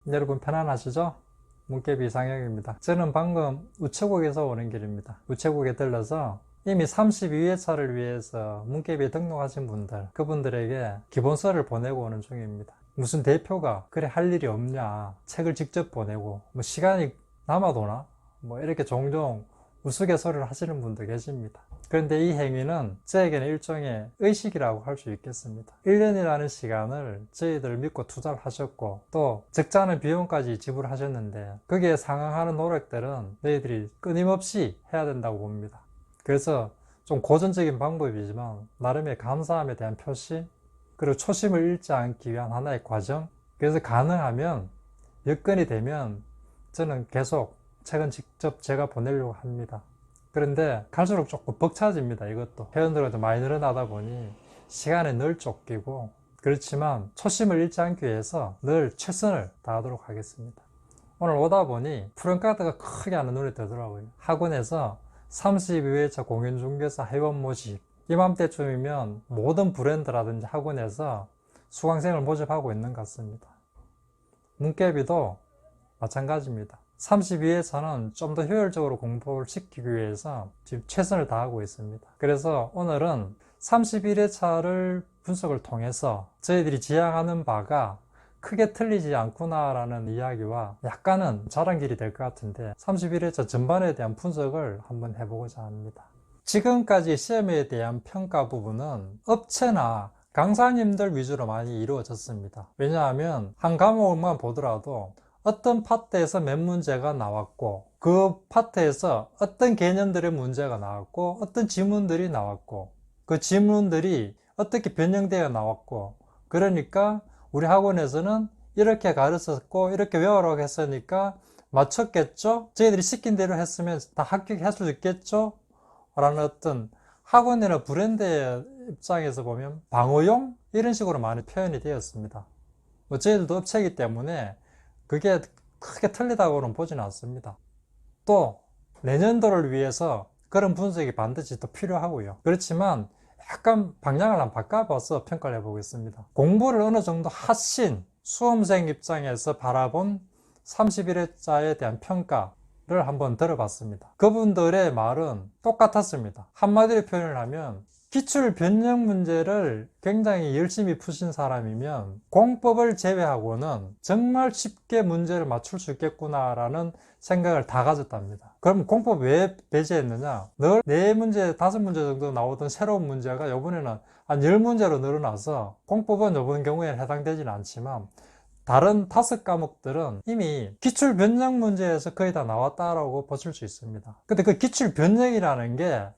여러분 편안하시죠? 문개비 이상혁입니다. 저는 방금 우체국에서 오는 길입니다. 우체국에 들러서 이미 32회차를 위해서 문개비에 등록하신 분들, 그분들에게 기본서를 보내고 오는 중입니다. 무슨 대표가 그래 할 일이 없냐, 책을 직접 보내고 뭐 시간이 남아도나 뭐 이렇게 종종 우스갯소리를 하시는 분도 계십니다. 그런데 이 행위는 저에게는 일종의 의식이라고 할 수 있겠습니다. 1년이라는 시간을 저희들 믿고 투자를 하셨고 또 적지 않은 비용까지 지불하셨는데 거기에 상응하는 노력들은 너희들이 끊임없이 해야 된다고 봅니다. 그래서 좀 고전적인 방법이지만 나름의 감사함에 대한 표시, 그리고 초심을 잃지 않기 위한 하나의 과정, 그래서 가능하면 여건이 되면 저는 계속 책은 직접 제가 보내려고 합니다. 그런데 갈수록 조금 벅차집니다. 이것도 회원들과 좀 많이 늘어나다 보니 시간에 늘 쫓기고, 그렇지만 초심을 잃지 않기 위해서 늘 최선을 다하도록 하겠습니다. 오늘 오다 보니 프랜카드가 크게 하는 눈에 들더라고요. 학원에서 32회차 공인중개사 회원 모집, 이맘때쯤이면 모든 브랜드라든지 학원에서 수강생을 모집하고 있는 것 같습니다. 문개비도 마찬가지입니다. 32회차는 좀 더 효율적으로 공부를 시키기 위해서 지금 최선을 다하고 있습니다. 그래서 오늘은 31회차를 분석을 통해서 저희들이 지향하는 바가 크게 틀리지 않구나라는 이야기와 약간은 자랑길이 될 것 같은데 31회차 전반에 대한 분석을 한번 해보고자 합니다. 지금까지 시험에 대한 평가 부분은 업체나 강사님들 위주로 많이 이루어졌습니다. 왜냐하면 한 과목만 보더라도 어떤 파트에서 몇 문제가 나왔고 그 파트에서 어떤 개념들의 문제가 나왔고 어떤 지문들이 나왔고 그 지문들이 어떻게 변형되어 나왔고, 그러니까 우리 학원에서는 이렇게 가르쳤고 이렇게 외우라고 했으니까 맞췄겠죠? 저희들이 시킨 대로 했으면 다 합격할 수 있겠죠? 라는 어떤 학원이나 브랜드의 입장에서 보면 방어용? 이런 식으로 많이 표현이 되었습니다. 뭐 저희들도 업체이기 때문에 그게 크게 틀리다고는 보지는 않습니다. 또 내년도를 위해서 그런 분석이 반드시 또 필요하고요. 그렇지만 약간 방향을 한번 바꿔봐서 평가를 해보겠습니다. 공부를 어느 정도 하신 수험생 입장에서 바라본 31회차에 대한 평가를 한번 들어봤습니다. 그분들의 말은 똑같았습니다. 한마디로 표현을 하면 기출 변형 문제를 굉장히 열심히 푸신 사람이면 공법을 제외하고는 정말 쉽게 문제를 맞출 수 있겠구나라는 생각을 다 가졌답니다. 그럼 공법 왜 배제했느냐? 늘 4문제, 5문제 정도 나오던 새로운 문제가 이번에는 한 10문제로 늘어나서 공법은 이번 경우에는 해당되지는 않지만 다른 5과목들은 이미 기출 변형 문제에서 거의 다 나왔다라고 보실 수 있습니다. 근데 그 기출 변형이라는 게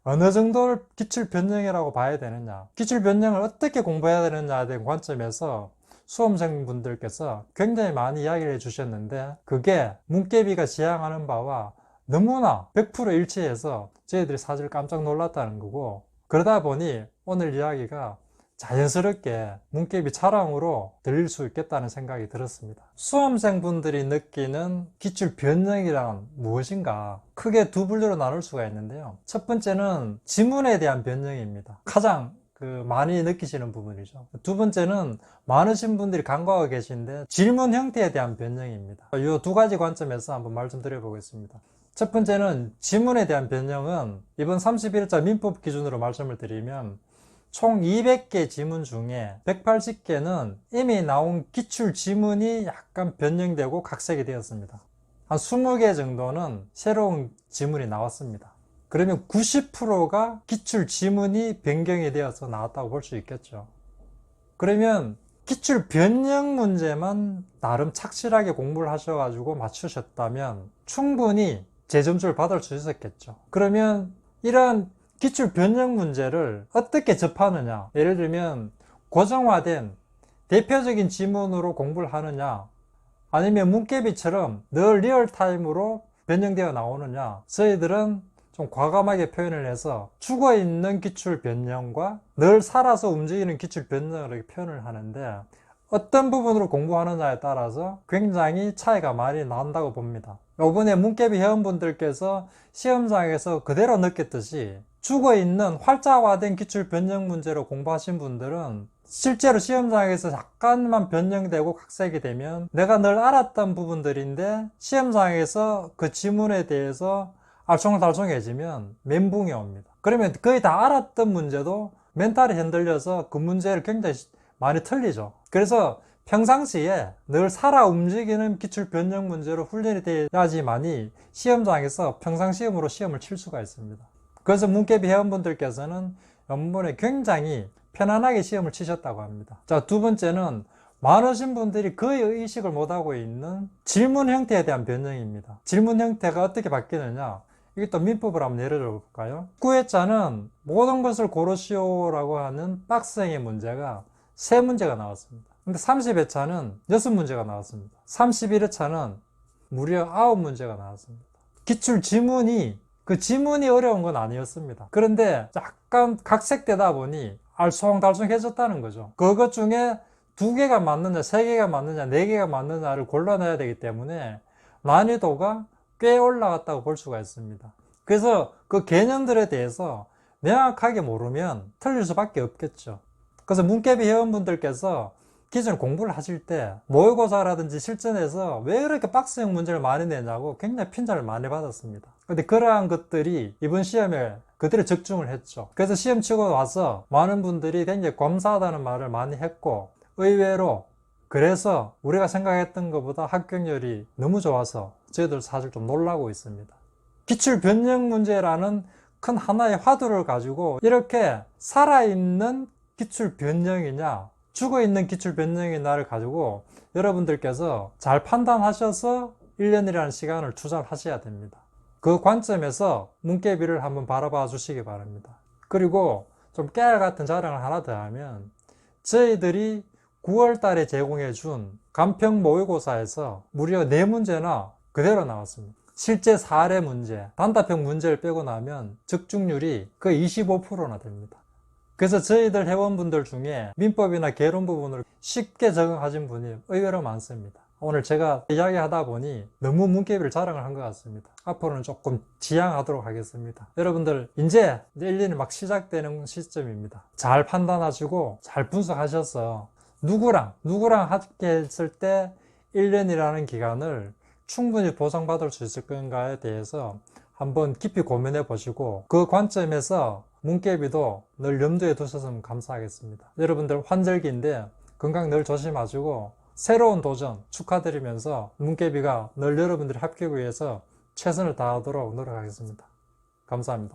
어느 정도를 기출 변형이라고 봐야 되느냐, 기출 변형을 어떻게 공부해야 되느냐에 대한 관점에서 수험생분들께서 굉장히 많이 이야기를 해주셨는데 그게 문개비가 지향하는 바와 너무나 100% 일치해서 저희들이 사실 깜짝 놀랐다는 거고, 그러다 보니 오늘 이야기가 자연스럽게 문개비 자랑으로 들릴 수 있겠다는 생각이 들었습니다. 수험생분들이 느끼는 기출 변형이란 무엇인가? 크게 두 분류로 나눌 수가 있는데요. 첫 번째는 지문에 대한 변형입니다. 가장 많이 느끼시는 부분이죠. 두 번째는 많으신 분들이 간과하고 계신데 질문 형태에 대한 변형입니다. 이 두 가지 관점에서 한번 말씀 드려보겠습니다. 첫 번째는 지문에 대한 변형은 이번 31일자 민법 기준으로 말씀을 드리면 총 200개 지문 중에 180개는 이미 나온 기출 지문이 약간 변형되고 각색이 되었습니다. 한 20개 정도는 새로운 지문이 나왔습니다. 그러면 90%가 기출 지문이 변경이 되어서 나왔다고 볼 수 있겠죠. 그러면 기출 변형 문제만 나름 착실하게 공부를 하셔가지고 맞추셨다면 충분히 재점수를 받을 수 있었겠죠. 그러면 이런 기출 변형 문제를 어떻게 접하느냐, 예를 들면 고정화된 대표적인 지문으로 공부를 하느냐, 아니면 문개비처럼 늘 리얼타임으로 변형되어 나오느냐, 저희들은 좀 과감하게 표현을 해서 죽어있는 기출 변형과 늘 살아서 움직이는 기출 변형을 이렇게 표현을 하는데 어떤 부분으로 공부하느냐에 따라서 굉장히 차이가 많이 난다고 봅니다. 이번에 문개비 회원분들께서 시험장에서 그대로 느꼈듯이 죽어있는 활자화된 기출 변형 문제로 공부하신 분들은 실제로 시험장에서 약간만 변형되고 각색이 되면 내가 늘 알았던 부분들인데 시험장에서 그 지문에 대해서 알쏭달쏭해지면 멘붕이 옵니다. 그러면 거의 다 알았던 문제도 멘탈이 흔들려서 그 문제를 굉장히 많이 틀리죠. 그래서 평상시에 늘 살아 움직이는 기출 변형 문제로 훈련이 돼야지만이 시험장에서 평상시험으로 시험을 칠 수가 있습니다. 그래서 문개비 회원분들께서는 연문에 굉장히 편안하게 시험을 치셨다고 합니다. 자, 두 번째는 많으신 분들이 거의 의식을 못하고 있는 질문 형태에 대한 변형입니다. 질문 형태가 어떻게 바뀌느냐, 이게 또 민법을 한번 예를 들어 볼까요? 9회차는 모든 것을 고르시오라고 하는 박스형의 문제가 3문제가 나왔습니다. 근데 30회차는 6문제가 나왔습니다. 31회차는 무려 9문제가 나왔습니다. 기출 지문이 그 지문이 어려운 건 아니었습니다. 그런데 약간 각색되다 보니 알쏭달쏭해졌다는 거죠. 그것 중에 2개가 맞느냐, 3개가 맞느냐, 4개가 맞느냐를 골라내야 되기 때문에 난이도가 꽤 올라갔다고 볼 수가 있습니다. 그래서 그 개념들에 대해서 명확하게 모르면 틀릴 수밖에 없겠죠. 그래서 문개비 회원분들께서 기존 공부를 하실 때 모의고사라든지 실전에서 왜 이렇게 박스형 문제를 많이 내냐고 굉장히 핀잔을 많이 받았습니다. 근데 그러한 것들이 이번 시험에 그대로 적중을 했죠. 그래서 시험 치고 와서 많은 분들이 굉장히 감사하다는 말을 많이 했고, 의외로 그래서 우리가 생각했던 것보다 합격률이 너무 좋아서 저희들 사실 좀 놀라고 있습니다. 기출 변형 문제라는 큰 하나의 화두를 가지고 이렇게 살아있는 기출 변형이냐 죽어있는 기출 변형이냐를 가지고 여러분들께서 잘 판단하셔서 1년이라는 시간을 투자를 하셔야 됩니다. 그 관점에서 문개비를 한번 바라봐 주시기 바랍니다. 그리고 좀 깨알 같은 자랑을 하나 더 하면, 저희들이 9월 달에 제공해 준 간평 모의고사에서 무려 4문제나 그대로 나왔습니다. 실제 사례 문제, 단답형 문제를 빼고 나면 적중률이 거의 25%나 됩니다. 그래서 저희들 회원분들 중에 민법이나 개론 부분을 쉽게 적응하신 분이 의외로 많습니다. 오늘 제가 이야기하다 보니 너무 문개비를 자랑을 한 것 같습니다. 앞으로는 조금 지양하도록 하겠습니다. 여러분들 이제 1년이 막 시작되는 시점입니다. 잘 판단하시고 잘 분석하셔서 누구랑 함께 했을 때 1년이라는 기간을 충분히 보상받을 수 있을 건가에 대해서 한번 깊이 고민해 보시고, 그 관점에서 문개비도 늘 염두에 두셨으면 감사하겠습니다. 여러분들 환절기인데 건강 늘 조심하시고 새로운 도전 축하드리면서 문개비가 늘 여러분들의 합격을 위해서 최선을 다하도록 노력하겠습니다. 감사합니다.